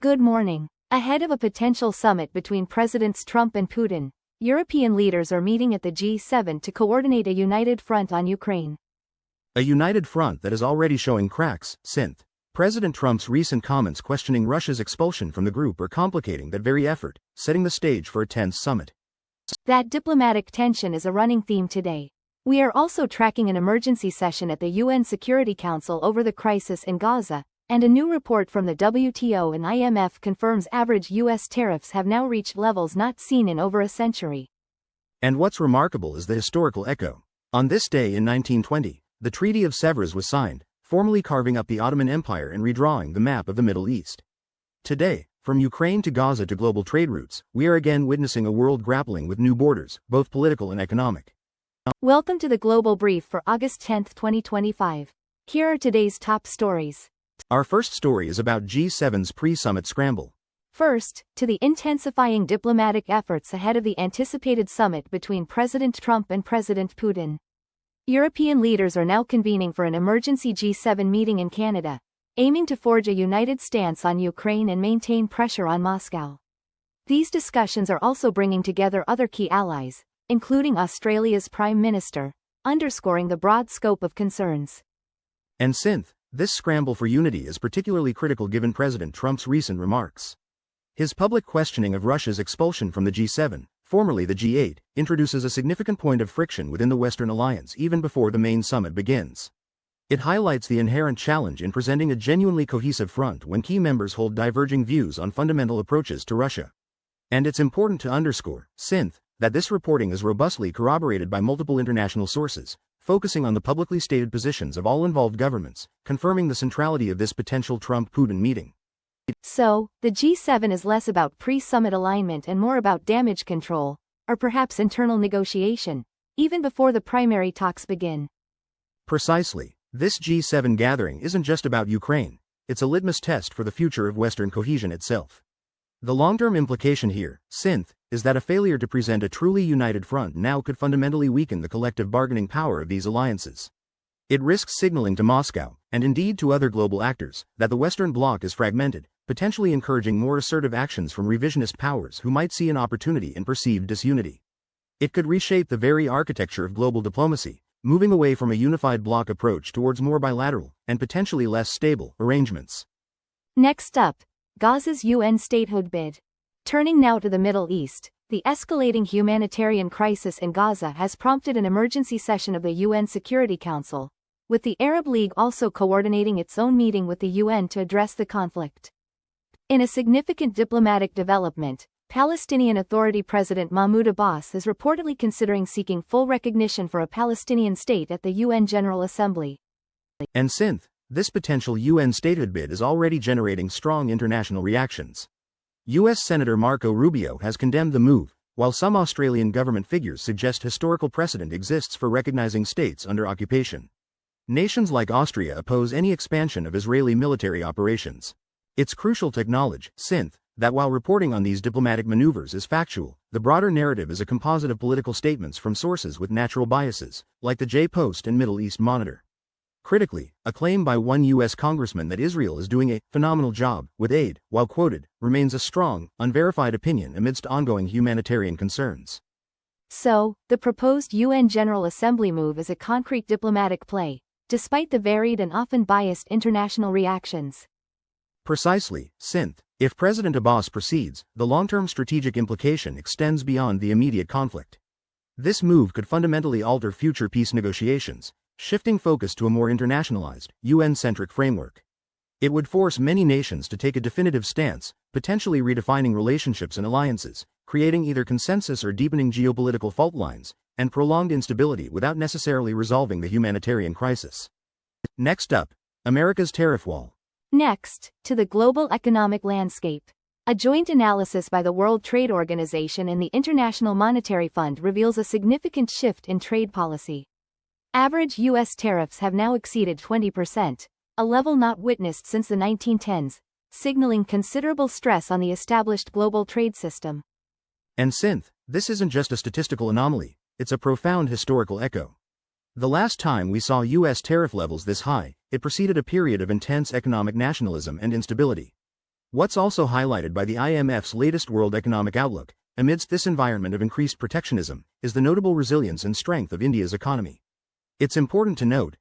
Good morning. Ahead of a potential summit between Presidents Trump and Putin, European leaders are meeting at the G7 to coordinate a united front on Ukraine. A united front that is already showing cracks, since President Trump's recent comments questioning Russia's expulsion from the group are complicating that very effort, setting the stage for a tense summit. That diplomatic tension is a running theme today. We are also tracking an emergency session at the UN Security Council over the crisis in Gaza, and a new report from the WTO and IMF confirms average U.S. tariffs have now reached levels not seen in over a century. And what's remarkable is the historical echo. On this day in 1920, the Treaty of Sèvres was signed, formally carving up the Ottoman Empire and redrawing the map of the Middle East. Today, from Ukraine to Gaza to global trade routes, we are again witnessing a world grappling with new borders, both political and economic. Welcome to the Global Brief for August 10, 2025. Here are today's top stories. Our first story is about G7's pre-summit scramble. First, to the intensifying diplomatic efforts ahead of the anticipated summit between President Trump and President Putin. European leaders are now convening for an emergency G7 meeting in Canada, aiming to forge a united stance on Ukraine and maintain pressure on Moscow. These discussions are also bringing together other key allies, including Australia's Prime Minister, underscoring the broad scope of concerns. And since this scramble for unity is particularly critical given President Trump's recent remarks. His public questioning of Russia's expulsion from the G7, formerly the G8, introduces a significant point of friction within the Western alliance even before the main summit begins. It highlights the inherent challenge in presenting a genuinely cohesive front when key members hold diverging views on fundamental approaches to Russia. And it's important to underscore, since, that this reporting is robustly corroborated by multiple international sources, focusing on the publicly stated positions of all involved governments, confirming the centrality of this potential Trump-Putin meeting. So, the G7 is less about pre-summit alignment and more about damage control, or perhaps internal negotiation, even before the primary talks begin. Precisely. This G7 gathering isn't just about Ukraine, it's a litmus test for the future of Western cohesion itself. The long-term implication here, since, is that a failure to present a truly united front now could fundamentally weaken the collective bargaining power of these alliances. It risks signaling to Moscow, and indeed to other global actors, that the Western bloc is fragmented, potentially encouraging more assertive actions from revisionist powers who might see an opportunity in perceived disunity. It could reshape the very architecture of global diplomacy, moving away from a unified bloc approach towards more bilateral, and potentially less stable, arrangements. Next up, Gaza's UN statehood bid. Turning now to the Middle East, the escalating humanitarian crisis in Gaza has prompted an emergency session of the UN Security Council, with the Arab League also coordinating its own meeting with the UN to address the conflict. In a significant diplomatic development, Palestinian Authority President Mahmoud Abbas is reportedly considering seeking full recognition for a Palestinian state at the UN General Assembly. And since, this potential UN statehood bid is already generating strong international reactions. U.S. Senator Marco Rubio has condemned the move, while some Australian government figures suggest historical precedent exists for recognizing states under occupation. Nations like Austria oppose any expansion of Israeli military operations. It's crucial to acknowledge, since, that while reporting on these diplomatic maneuvers is factual, the broader narrative is a composite of political statements from sources with natural biases, like the J-Post and Middle East Monitor. Critically, a claim by one U.S. congressman that Israel is doing a phenomenal job with aid, while quoted, remains a strong, unverified opinion amidst ongoing humanitarian concerns. So, the proposed UN General Assembly move is a concrete diplomatic play, despite the varied and often biased international reactions. Precisely, since, if President Abbas proceeds, the long-term strategic implication extends beyond the immediate conflict. This move could fundamentally alter future peace negotiations, shifting focus to a more internationalized, UN-centric framework. It would force many nations to take a definitive stance, potentially redefining relationships and alliances, creating either consensus or deepening geopolitical fault lines, and prolonged instability without necessarily resolving the humanitarian crisis. Next up, America's tariff wall. Next, to the global economic landscape. A joint analysis by the World Trade Organization and the International Monetary Fund reveals a significant shift in trade policy. Average U.S. tariffs have now exceeded 20%, a level not witnessed since the 1910s, signaling considerable stress on the established global trade system. And since, this isn't just a statistical anomaly, it's a profound historical echo. The last time we saw U.S. tariff levels this high, it preceded a period of intense economic nationalism and instability. What's also highlighted by the IMF's latest World Economic Outlook, amidst this environment of increased protectionism, is the notable resilience and strength of India's economy. It's important to note,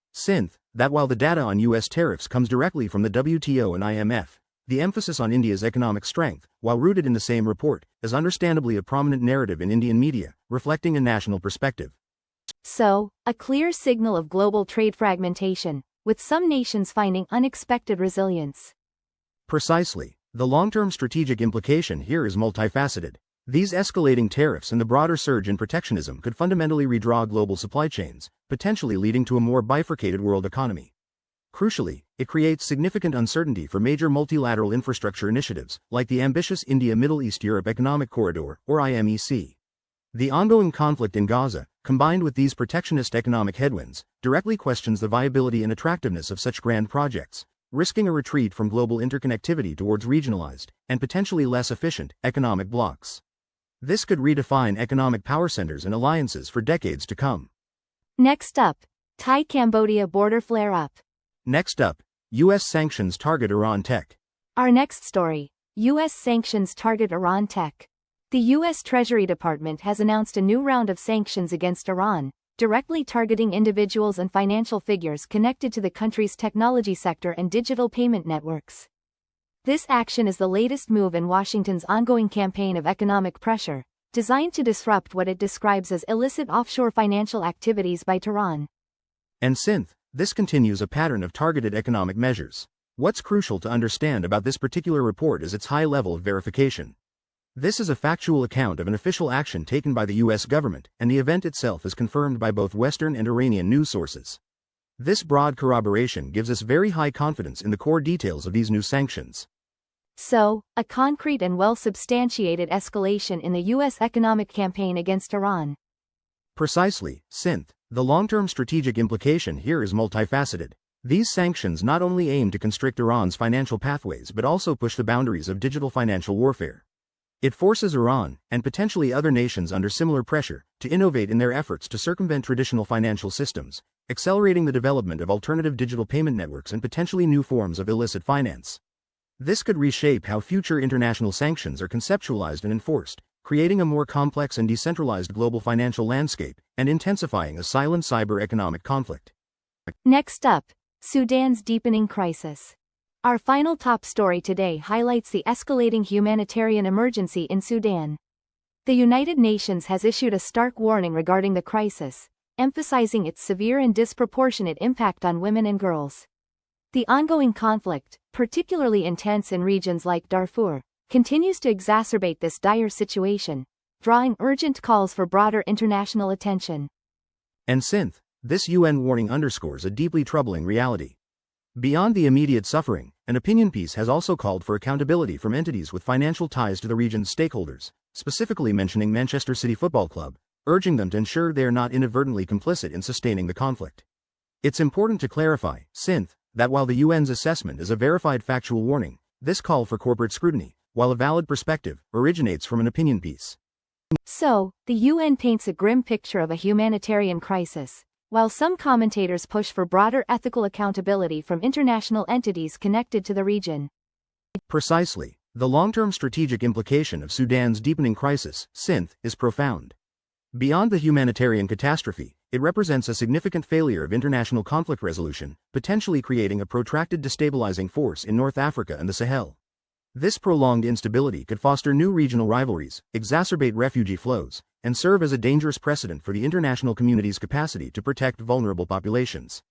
that while the data on U.S. tariffs comes directly from the WTO and IMF, the emphasis on India's economic strength, while rooted in the same report, is understandably a prominent narrative in Indian media, reflecting a national perspective. So, a clear signal of global trade fragmentation, with some nations finding unexpected resilience. Precisely. The long-term strategic implication here is multifaceted. These escalating tariffs and the broader surge in protectionism could fundamentally redraw global supply chains, potentially leading to a more bifurcated world economy. Crucially, it creates significant uncertainty for major multilateral infrastructure initiatives, like the ambitious India-Middle East-Europe Economic Corridor, or IMEC. The ongoing conflict in Gaza, combined with these protectionist economic headwinds, directly questions the viability and attractiveness of such grand projects, risking a retreat from global interconnectivity towards regionalized, and potentially less efficient, economic blocs. This could redefine economic power centers and alliances for decades to come. Next up, Thai-Cambodia border flare-up. Next up, U.S. sanctions target Iran tech. Our next story, U.S. sanctions target Iran tech. The U.S. Treasury Department has announced a new round of sanctions against Iran, directly targeting individuals and financial figures connected to the country's technology sector and digital payment networks. This action is the latest move in Washington's ongoing campaign of economic pressure, designed to disrupt what it describes as illicit offshore financial activities by Tehran. And this continues a pattern of targeted economic measures. What's crucial to understand about this particular report is its high level of verification. This is a factual account of an official action taken by the U.S. government, and the event itself is confirmed by both Western and Iranian news sources. This broad corroboration gives us very high confidence in the core details of these new sanctions. So, a concrete and well-substantiated escalation in the U.S. economic campaign against Iran. Precisely, the long-term strategic implication here is multifaceted. These sanctions not only aim to constrict Iran's financial pathways but also push the boundaries of digital financial warfare. It forces Iran, and potentially other nations under similar pressure, to innovate in their efforts to circumvent traditional financial systems, accelerating the development of alternative digital payment networks and potentially new forms of illicit finance. This could reshape how future international sanctions are conceptualized and enforced, creating a more complex and decentralized global financial landscape, and intensifying a silent cyber-economic conflict. Next up, Sudan's deepening crisis. Our final top story today highlights the escalating humanitarian emergency in Sudan. The United Nations has issued a stark warning regarding the crisis, emphasizing its severe and disproportionate impact on women and girls. The ongoing conflict, particularly intense in regions like Darfur, continues to exacerbate this dire situation, drawing urgent calls for broader international attention. And this UN warning underscores a deeply troubling reality. Beyond the immediate suffering, an opinion piece has also called for accountability from entities with financial ties to the region's stakeholders, specifically mentioning Manchester City Football Club, urging them to ensure they are not inadvertently complicit in sustaining the conflict. It's important to clarify, that while the UN's assessment is a verified factual warning, this call for corporate scrutiny, while a valid perspective, originates from an opinion piece. So, the UN paints a grim picture of a humanitarian crisis, while some commentators push for broader ethical accountability from international entities connected to the region. Precisely. The long-term strategic implication of Sudan's deepening crisis, is profound. Beyond the humanitarian catastrophe, it represents a significant failure of international conflict resolution, potentially creating a protracted destabilizing force in North Africa and the Sahel. This prolonged instability could foster new regional rivalries, exacerbate refugee flows, and serve as a dangerous precedent for the international community's capacity to protect vulnerable populations.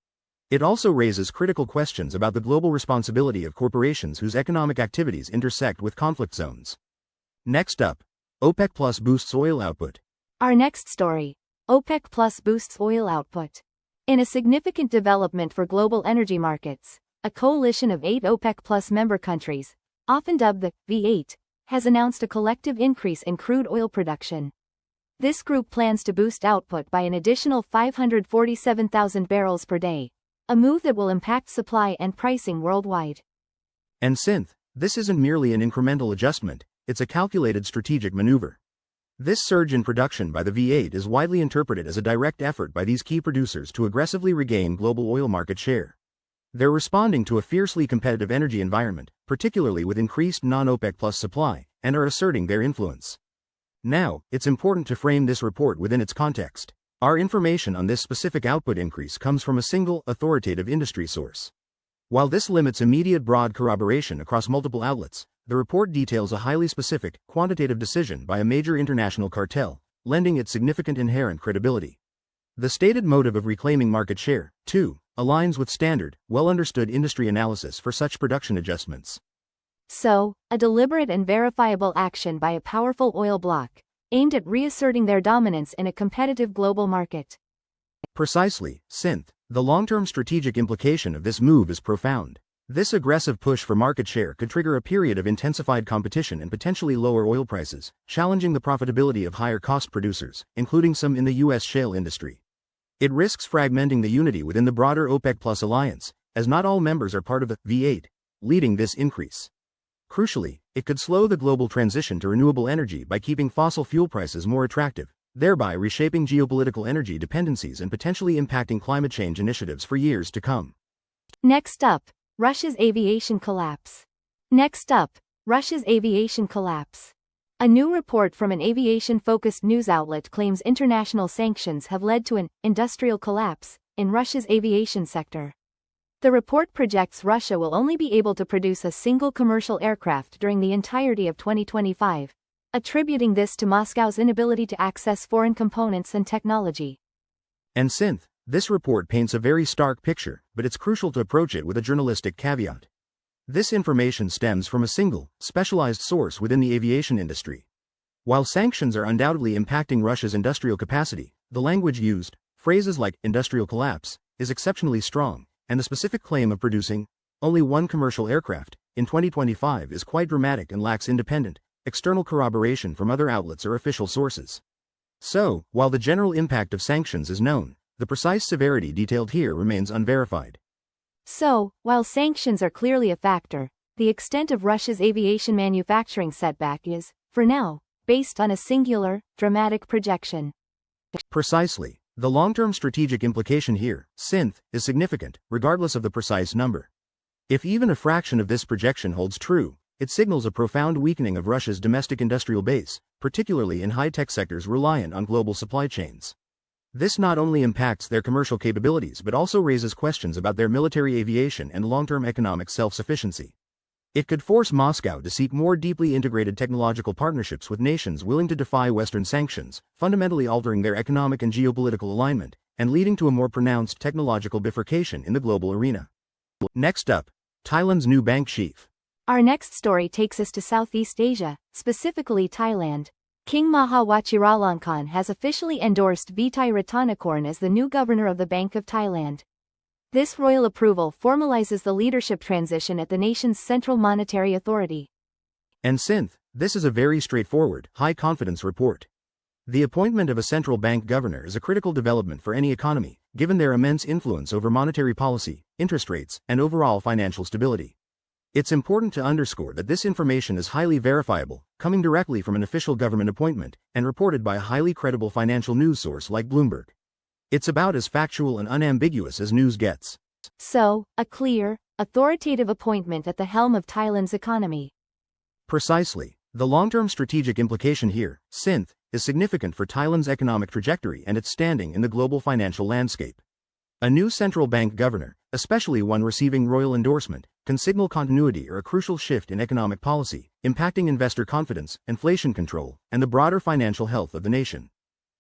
It also raises critical questions about the global responsibility of corporations whose economic activities intersect with conflict zones. Next up, OPEC Plus boosts oil output. Our next story, OPEC Plus boosts oil output. In a significant development for global energy markets, a coalition of 8 OPEC Plus member countries, often dubbed the V8, has announced a collective increase in crude oil production. This group plans to boost output by an additional 547,000 barrels per day, a move that will impact supply and pricing worldwide. And this isn't merely an incremental adjustment, it's a calculated strategic maneuver. This surge in production by the V8 is widely interpreted as a direct effort by these key producers to aggressively regain global oil market share. They're responding to a fiercely competitive energy environment, particularly with increased non-OPEC plus supply, and are asserting their influence. Now, it's important to frame this report within its context. Our information on this specific output increase comes from a single, authoritative industry source. While this limits immediate broad corroboration across multiple outlets, the report details a highly specific, quantitative decision by a major international cartel, lending it significant inherent credibility. The stated motive of reclaiming market share, too, aligns with standard, well-understood industry analysis for such production adjustments. So, a deliberate and verifiable action by a powerful oil bloc, aimed at reasserting their dominance in a competitive global market. Precisely, Synth. The long-term strategic implication of this move is profound. This aggressive push for market share could trigger a period of intensified competition and potentially lower oil prices, challenging the profitability of higher-cost producers, including some in the U.S. shale industry. It risks fragmenting the unity within the broader OPEC Plus alliance, as not all members are part of the V8, leading this increase. Crucially, it could slow the global transition to renewable energy by keeping fossil fuel prices more attractive, thereby reshaping geopolitical energy dependencies and potentially impacting climate change initiatives for years to come. Next up, Russia's aviation collapse. A new report from an aviation-focused news outlet claims international sanctions have led to an industrial collapse in Russia's aviation sector. The report projects Russia will only be able to produce a single commercial aircraft during the entirety of 2025, attributing this to Moscow's inability to access foreign components and technology. And Synth, this report paints a very stark picture, but it's crucial to approach it with a journalistic caveat. This information stems from a single, specialized source within the aviation industry. While sanctions are undoubtedly impacting Russia's industrial capacity, the language used, phrases like industrial collapse, is exceptionally strong, and the specific claim of producing only one commercial aircraft in 2025 is quite dramatic and lacks independent, external corroboration from other outlets or official sources. So, while the general impact of sanctions is known, the precise severity detailed here remains unverified. So, while sanctions are clearly a factor, the extent of Russia's aviation manufacturing setback is, for now, based on a singular, dramatic projection. Precisely. The long-term strategic implication here, Synth, is significant, regardless of the precise number. If even a fraction of this projection holds true, it signals a profound weakening of Russia's domestic industrial base, particularly in high-tech sectors reliant on global supply chains. This not only impacts their commercial capabilities but also raises questions about their military aviation and long-term economic self-sufficiency. It could force Moscow to seek more deeply integrated technological partnerships with nations willing to defy Western sanctions, fundamentally altering their economic and geopolitical alignment, and leading to a more pronounced technological bifurcation in the global arena. Next up, Thailand's new bank chief. Our next story takes us to Southeast Asia, specifically Thailand. King Maha Vajiralongkorn has officially endorsed Thai Ratanakorn as the new governor of the Bank of Thailand. This royal approval formalizes the leadership transition at the nation's central monetary authority. And Synth, this is a very straightforward, high-confidence report. The appointment of a central bank governor is a critical development for any economy, given their immense influence over monetary policy, interest rates, and overall financial stability. It's important to underscore that this information is highly verifiable, coming directly from an official government appointment, and reported by a highly credible financial news source like Bloomberg. It's about as factual and unambiguous as news gets. So, a clear, authoritative appointment at the helm of Thailand's economy. Precisely. The long-term strategic implication here, Synth, is significant for Thailand's economic trajectory and its standing in the global financial landscape. A new central bank governor, especially one receiving royal endorsement, can signal continuity or a crucial shift in economic policy, impacting investor confidence, inflation control, and the broader financial health of the nation.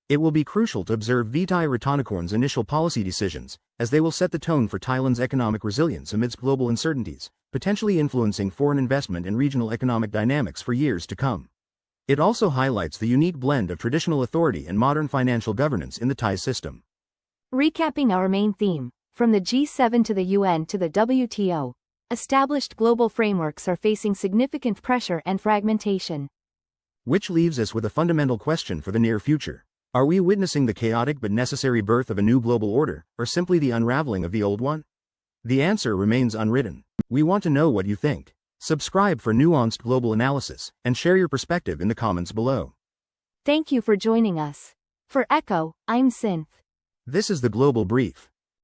It will be crucial to observe Thai Ratanakorn's initial policy decisions, as they will set the tone for Thailand's economic resilience amidst global uncertainties, potentially influencing foreign investment and regional economic dynamics for years to come. It also highlights the unique blend of traditional authority and modern financial governance in the Thai system. Recapping our main theme, from the G7 to the UN to the WTO, established global frameworks are facing significant pressure and fragmentation. Which leaves us with a fundamental question for the near future. Are we witnessing the chaotic but necessary birth of a new global order, or simply the unraveling of the old one? The answer remains unwritten. We want to know what you think. Subscribe for nuanced global analysis, and share your perspective in the comments below. Thank you for joining us. For Echo, I'm Synth. This is the Global Brief.